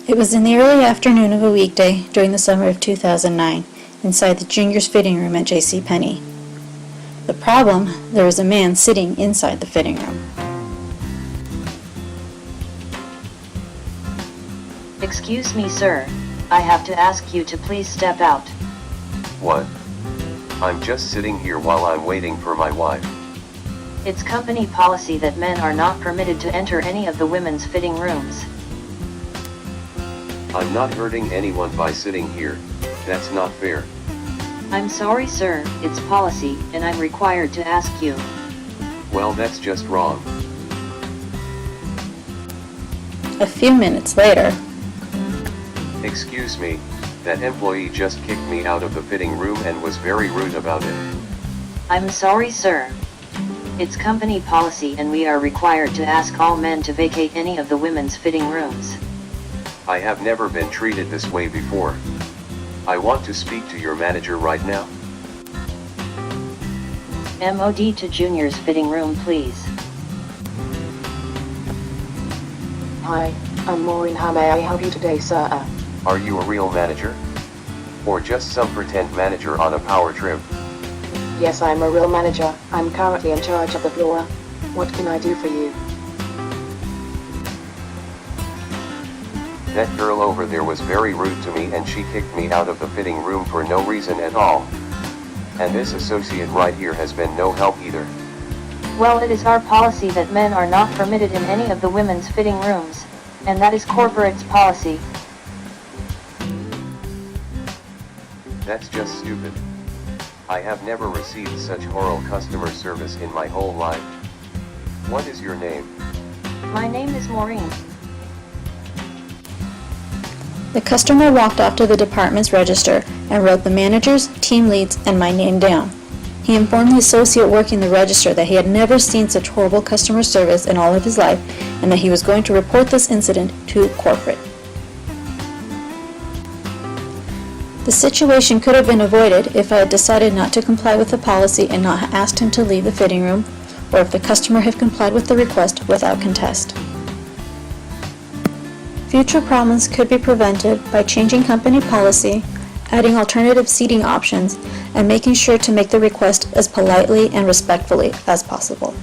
It was in the early afternoon of a weekday during the summer of 2009, inside the juniors' fitting room at JCPenney. The problem, there was a man sitting inside the fitting room. Excuse me, sir. I have to ask you to please step out. What? I'm just sitting here while I'm waiting for my wife. It's company policy that men are not permitted to enter any of the women's fitting rooms. I'm not hurting anyone by sitting here. That's not fair. I'm sorry, sir, it's policy, and I'm required to ask you. Well, that's just wrong. A few minutes later, Excuse me, that employee just kicked me out of the fitting room and was very rude about it. I'm sorry, sir. It's company policy and we are required to ask all men to vacate any of the women's fitting rooms. I have never been treated this way before. I want to speak to your manager right now. MOD to juniors fitting room, please. Hi, I'm Maureen. How may I help you today, sir? Are you a real manager? Or just some pretend manager on a power trip? Yes, I'm a real manager. I'm currently in charge of the floor. What can I do for you? That girl over there was very rude to me and she kicked me out of the fitting room for no reason at all. And this associate right here has been no help either. Well, it is our policy that men are not permitted in any of the women's fitting rooms, and that is corporate's policy. That's just stupid. I have never received such horrible customer service in my whole life. What is your name? My name is Maureen. the customer walked off to the department's register and wrote the managers, team leads, and my name down. He informed the associate working the register that he had never seen such horrible customer service in all of his life and that he was going to report this incident to corporate. The situation could have been avoided if I had decided not to comply with the policy and not asked him to leave the fitting room, or if the customer had complied with the request without contest. Future problems could be prevented by changing company policy, adding alternative seating options, and making sure to make the request as politely and respectfully as possible.